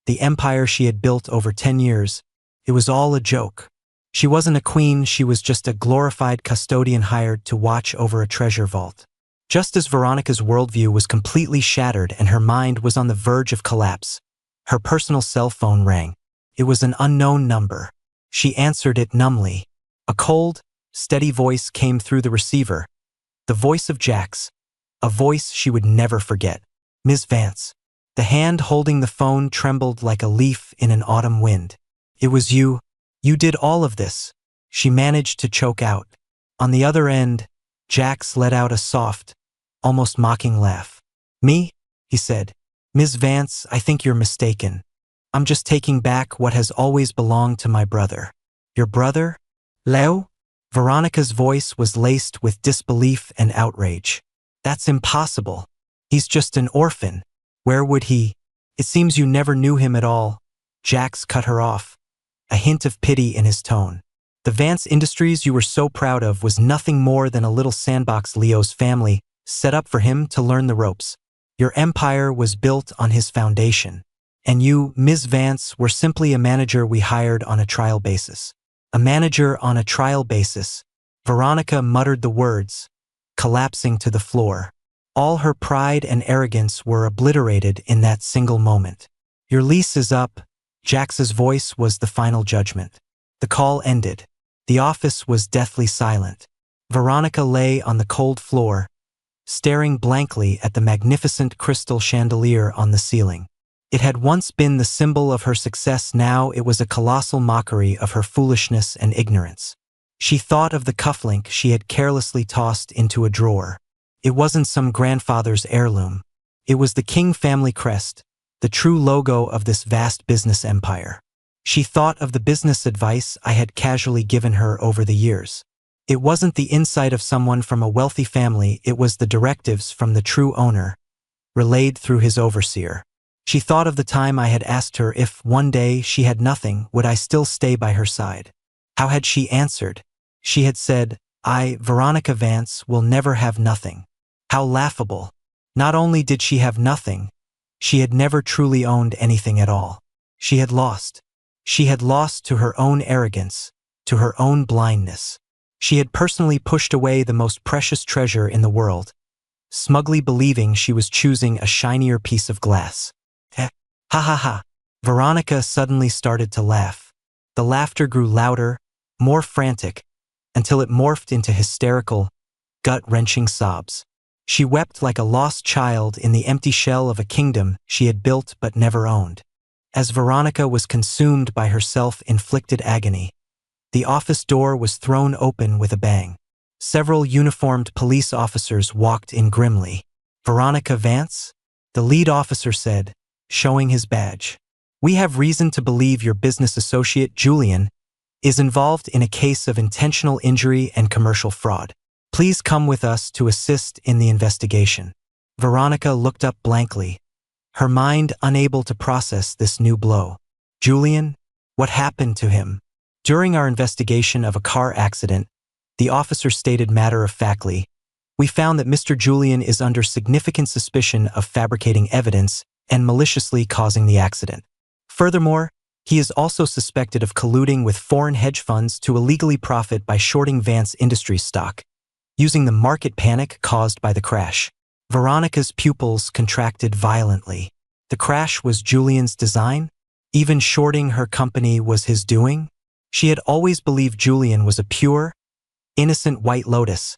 the empire she had built over 10 years, it was all a joke. She wasn't a queen, she was just a glorified custodian hired to watch over a treasure vault. Just as Veronica's worldview was completely shattered and her mind was on the verge of collapse, her personal cell phone rang. It was an unknown number. She answered it numbly. A cold, steady voice came through the receiver. The voice of Jax. A voice she would never forget. "Ms. Vance." The hand holding the phone trembled like a leaf in an autumn wind. "It was you. You did all of this," she managed to choke out. On the other end, Jax let out a soft, almost mocking laugh. "Me?" he said. "Ms. Vance, I think you're mistaken. I'm just taking back what has always belonged to my brother." "Your brother? Leo?" Veronica's voice was laced with disbelief and outrage. "That's impossible. He's just an orphan. Where would he? It seems you never knew him at all." Jax cut her off, a hint of pity in his tone. "The Vance Industries you were so proud of was nothing more than a little sandbox Leo's family set up for him to learn the ropes. Your empire was built on his foundation. And you, Ms. Vance, were simply a manager we hired on a trial basis." A manager on a trial basis. Veronica muttered the words, collapsing to the floor. All her pride and arrogance were obliterated in that single moment. "Your lease is up." Jax's voice was the final judgment. The call ended. The office was deathly silent. Veronica lay on the cold floor, staring blankly at the magnificent crystal chandelier on the ceiling. It had once been the symbol of her success, now it was a colossal mockery of her foolishness and ignorance. She thought of the cufflink she had carelessly tossed into a drawer. It wasn't some grandfather's heirloom. It was the King family crest, the true logo of this vast business empire. She thought of the business advice I had casually given her over the years. It wasn't the insight of someone from a wealthy family, it was the directives from the true owner, relayed through his overseer. She thought of the time I had asked her if, one day, she had nothing, would I still stay by her side? How had she answered? She had said, "I, Veronica Vance, will never have nothing." How laughable. Not only did she have nothing, she had never truly owned anything at all. She had lost. She had lost to her own arrogance, to her own blindness. She had personally pushed away the most precious treasure in the world, smugly believing she was choosing a shinier piece of glass. Ha ha ha. Veronica suddenly started to laugh. The laughter grew louder, more frantic, until it morphed into hysterical, gut-wrenching sobs. She wept like a lost child in the empty shell of a kingdom she had built but never owned. As Veronica was consumed by her self-inflicted agony, the office door was thrown open with a bang. Several uniformed police officers walked in grimly. "Veronica Vance?" the lead officer said, showing his badge. "We have reason to believe your business associate, Julian, is involved in a case of intentional injury and commercial fraud. Please come with us to assist in the investigation." Veronica looked up blankly, her mind unable to process this new blow. "Julian? What happened to him?" "During our investigation of a car accident," the officer stated matter-of-factly, "we found that Mr. Julian is under significant suspicion of fabricating evidence and maliciously causing the accident. Furthermore, he is also suspected of colluding with foreign hedge funds to illegally profit by shorting Vance Industries stock, using the market panic caused by the crash." Veronica's pupils contracted violently. The crash was Julian's design? Even shorting her company was his doing? She had always believed Julian was a pure, innocent white lotus,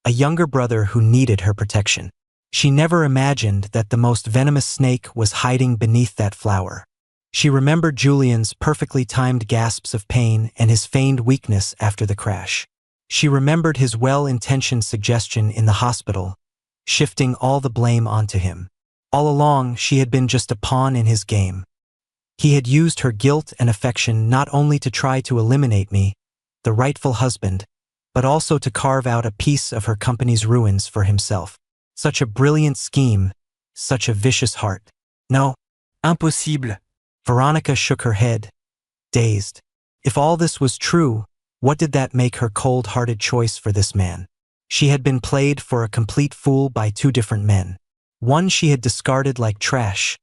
a younger brother who needed her protection. She never imagined that the most venomous snake was hiding beneath that flower. She remembered Julian's perfectly timed gasps of pain and his feigned weakness after the crash. She remembered his well-intentioned suggestion in the hospital, shifting all the blame onto him. All along, she had been just a pawn in his game. He had used her guilt and affection not only to try to eliminate me, the rightful husband, but also to carve out a piece of her company's ruins for himself. Such a brilliant scheme, such a vicious heart. No, impossible. Veronica shook her head, dazed. If all this was true, what did that make her cold-hearted choice for this man? She had been played for a complete fool by two different men. One she had discarded like trash,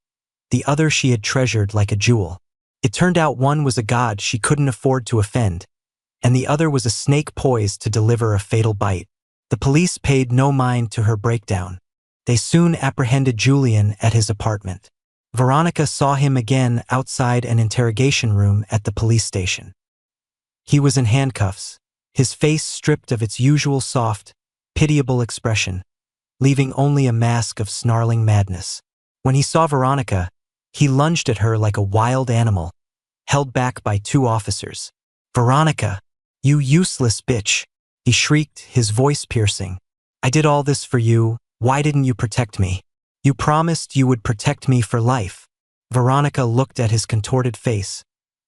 the other she had treasured like a jewel. It turned out one was a god she couldn't afford to offend, and the other was a snake poised to deliver a fatal bite. The police paid no mind to her breakdown. They soon apprehended Julian at his apartment. Veronica saw him again outside an interrogation room at the police station. He was in handcuffs, his face stripped of its usual soft, pitiable expression, leaving only a mask of snarling madness. When he saw Veronica, he lunged at her like a wild animal, held back by two officers. "Veronica, you useless bitch," he shrieked, his voice piercing. "I did all this for you, why didn't you protect me? You promised you would protect me for life." Veronica looked at his contorted face,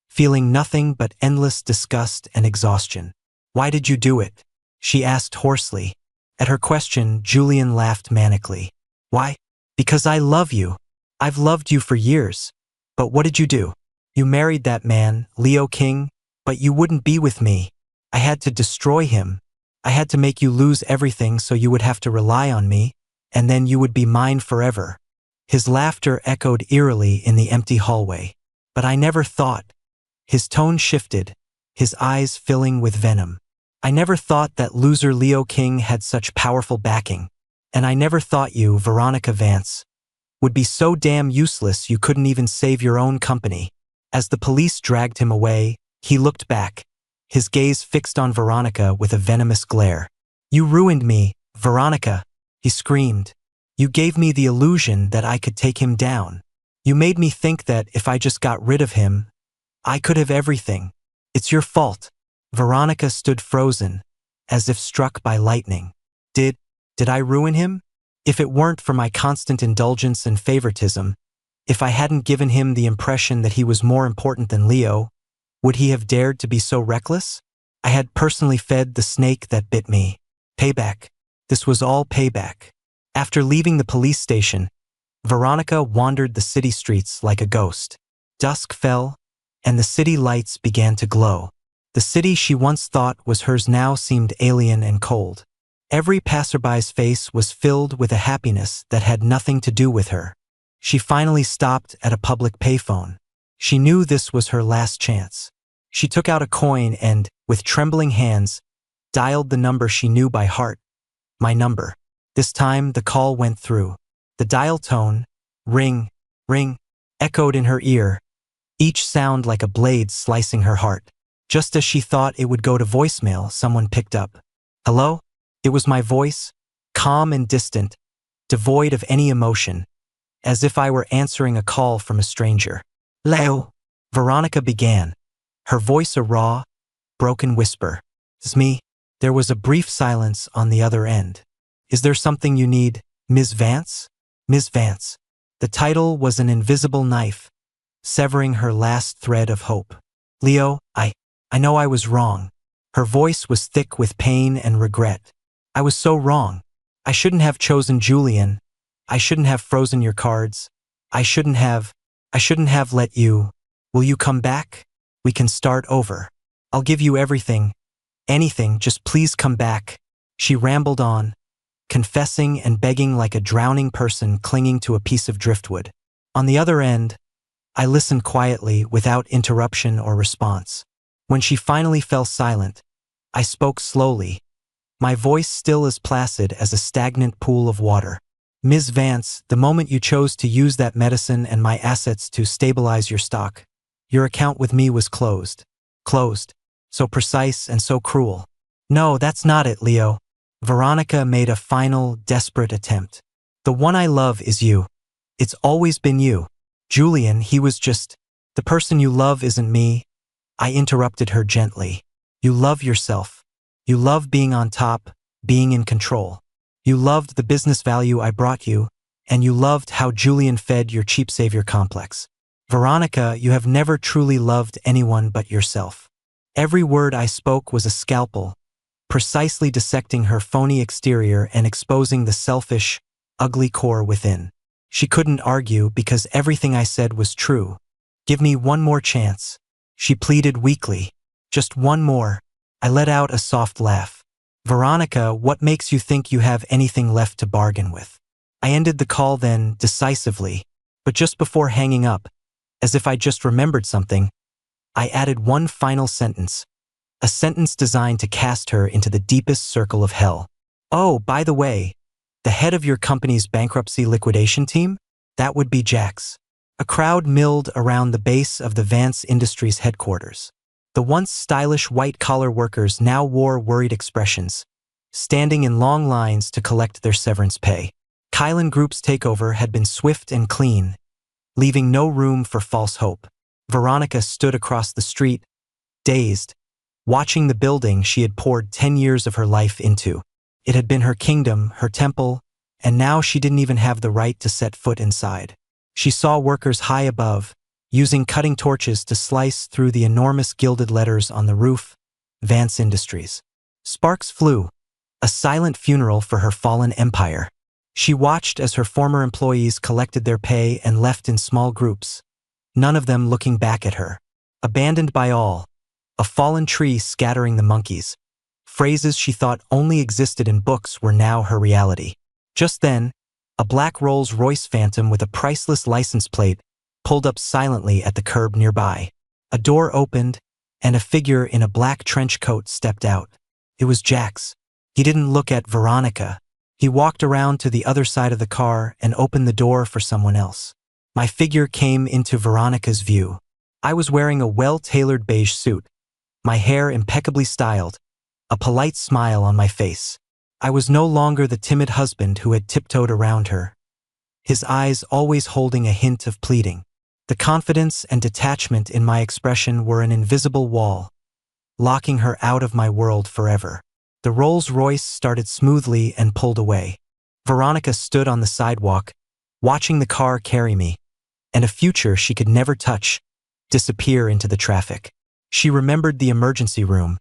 feeling nothing but endless disgust and exhaustion. "Why did you do it?" she asked hoarsely. At her question, Julian laughed manically. "Why? Because I love you. I've loved you for years. But what did you do? You married that man, Leo King, but you wouldn't be with me. I had to destroy him. I had to make you lose everything so you would have to rely on me, and then you would be mine forever." His laughter echoed eerily in the empty hallway. "But I never thought." His tone shifted, his eyes filling with venom. "I never thought that loser Leo King had such powerful backing. And I never thought you, Veronica Vance, would be so damn useless you couldn't even save your own company." As the police dragged him away, he looked back, his gaze fixed on Veronica with a venomous glare. "You ruined me, Veronica," he screamed. "You gave me the illusion that I could take him down. You made me think that if I just got rid of him, I could have everything. It's your fault." Veronica stood frozen, as if struck by lightning. Did I ruin him? If it weren't for my constant indulgence and favoritism, if I hadn't given him the impression that he was more important than Leo, would he have dared to be so reckless? I had personally fed the snake that bit me. Payback. This was all payback. After leaving the police station, Veronica wandered the city streets like a ghost. Dusk fell, and the city lights began to glow. The city she once thought was hers now seemed alien and cold. Every passerby's face was filled with a happiness that had nothing to do with her. She finally stopped at a public payphone. She knew this was her last chance. She took out a coin and, with trembling hands, dialed the number she knew by heart. My number. This time the call went through. The dial tone, ring, ring, echoed in her ear, each sound like a blade slicing her heart. Just as she thought it would go to voicemail, someone picked up. "Hello?" It was my voice, calm and distant, devoid of any emotion, as if I were answering a call from a stranger. "Leo," Veronica began, her voice a raw, broken whisper. "It's me." There was a brief silence on the other end. "Is there something you need, Ms. Vance?" Ms. Vance. The title was an invisible knife, severing her last thread of hope. "Leo, I know I was wrong. Her voice was thick with pain and regret. I was so wrong. I shouldn't have chosen Julian. I shouldn't have frozen your cards. I shouldn't have let you. Will you come back? We can start over. I'll give you everything. Anything, just please come back. She rambled on, confessing and begging like a drowning person clinging to a piece of driftwood. On the other end, I listened quietly without interruption or response. When she finally fell silent, I spoke slowly, my voice still as placid as a stagnant pool of water. Ms. Vance, the moment you chose to use that medicine and my assets to stabilize your stock, your account with me was closed. Closed. So precise and so cruel. No, that's not it, Leo. Veronica made a final, desperate attempt. The one I love is you. It's always been you. Julian, he was just... The person you love isn't me. I interrupted her gently. You love yourself. You love being on top, being in control. You loved the business value I brought you, and you loved how Julian fed your cheap savior complex. Veronica, you have never truly loved anyone but yourself. Every word I spoke was a scalpel, precisely dissecting her phony exterior and exposing the selfish, ugly core within. She couldn't argue because everything I said was true. Give me one more chance, she pleaded weakly. Just one more. I let out a soft laugh. Veronica, what makes you think you have anything left to bargain with? I ended the call then, decisively, but just before hanging up, as if I just remembered something, I added one final sentence, a sentence designed to cast her into the deepest circle of hell. Oh, by the way, the head of your company's bankruptcy liquidation team? That would be Jax. A crowd milled around the base of the Vance Industries headquarters. The once stylish white-collar workers now wore worried expressions, standing in long lines to collect their severance pay. Kylan Group's takeover had been swift and clean, leaving no room for false hope. Veronica stood across the street, dazed, watching the building she had poured 10 years of her life into. It had been her kingdom, her temple, and now she didn't even have the right to set foot inside. She saw workers high above, using cutting torches to slice through the enormous gilded letters on the roof, Vance Industries. Sparks flew, a silent funeral for her fallen empire. She watched as her former employees collected their pay and left in small groups, none of them looking back at her. Abandoned by all, a fallen tree scattering the monkeys. Phrases she thought only existed in books were now her reality. Just then, a black Rolls-Royce Phantom with a priceless license plate pulled up silently at the curb nearby. A door opened, and a figure in a black trench coat stepped out. It was Jax. He didn't look at Veronica. He walked around to the other side of the car and opened the door for someone else. My figure came into Veronica's view. I was wearing a well-tailored beige suit, my hair impeccably styled, a polite smile on my face. I was no longer the timid husband who had tiptoed around her, his eyes always holding a hint of pleading. The confidence and detachment in my expression were an invisible wall, locking her out of my world forever. The Rolls-Royce started smoothly and pulled away. Veronica stood on the sidewalk, watching the car carry me, and a future she could never touch, disappear into the traffic. She remembered the emergency room,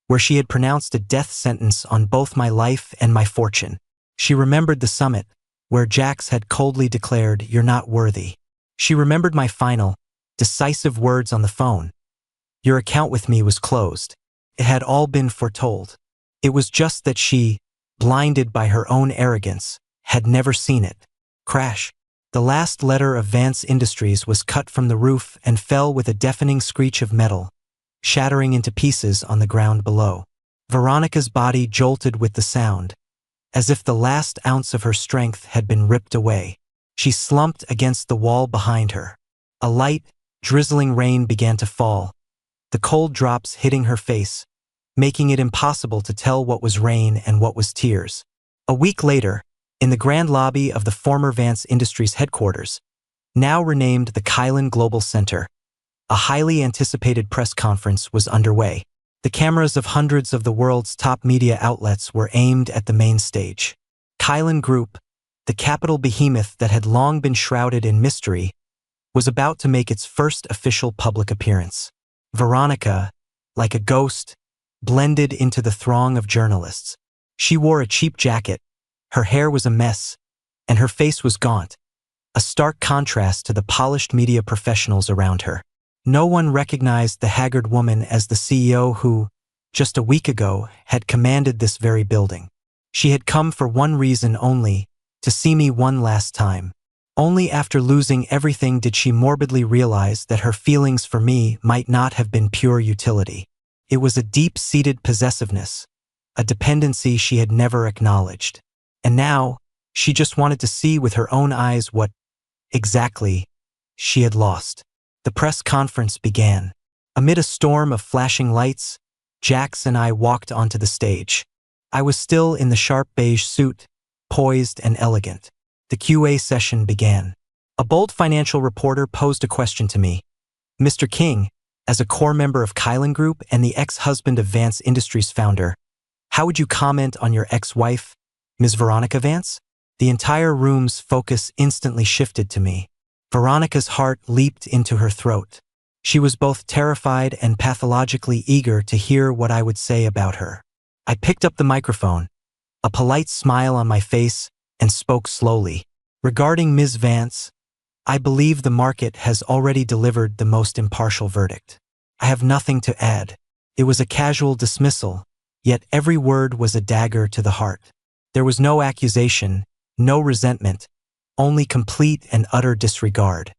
where she had pronounced a death sentence on both my life and my fortune. She remembered the summit, where Jax had coldly declared, "You're not worthy." She remembered my final, decisive words on the phone. Your account with me was closed. It had all been foretold. It was just that she, blinded by her own arrogance, had never seen it. Crash. The last letter of Vance Industries was cut from the roof and fell with a deafening screech of metal, shattering into pieces on the ground below. Veronica's body jolted with the sound, as if the last ounce of her strength had been ripped away. She slumped against the wall behind her. A light, drizzling rain began to fall, the cold drops hitting her face, making it impossible to tell what was rain and what was tears. A week later, in the grand lobby of the former Vance Industries headquarters, now renamed the Kylan Global Center, a highly anticipated press conference was underway. The cameras of hundreds of the world's top media outlets were aimed at the main stage. Kylan Group, the capital behemoth that had long been shrouded in mystery, was about to make its first official public appearance. Veronica, like a ghost, blended into the throng of journalists. She wore a cheap jacket, her hair was a mess, and her face was gaunt, a stark contrast to the polished media professionals around her. No one recognized the haggard woman as the CEO who, just a week ago, had commanded this very building. She had come for one reason only, to see me one last time. Only after losing everything did she morbidly realize that her feelings for me might not have been pure utility. It was a deep-seated possessiveness, a dependency she had never acknowledged. And now, she just wanted to see with her own eyes what, exactly, she had lost. The press conference began. Amid a storm of flashing lights, Jax and I walked onto the stage. I was still in the sharp beige suit, poised and elegant. The QA session began. A bold financial reporter posed a question to me. Mr. King, as a core member of Kylan Group and the ex-husband of Vance Industries founder, how would you comment on your ex-wife, Ms. Veronica Vance? The entire room's focus instantly shifted to me. Veronica's heart leaped into her throat. She was both terrified and pathologically eager to hear what I would say about her. I picked up the microphone, a polite smile on my face, and spoke slowly. Regarding Ms. Vance, I believe the market has already delivered the most impartial verdict. I have nothing to add. It was a casual dismissal, yet every word was a dagger to the heart. There was no accusation, no resentment, only complete and utter disregard.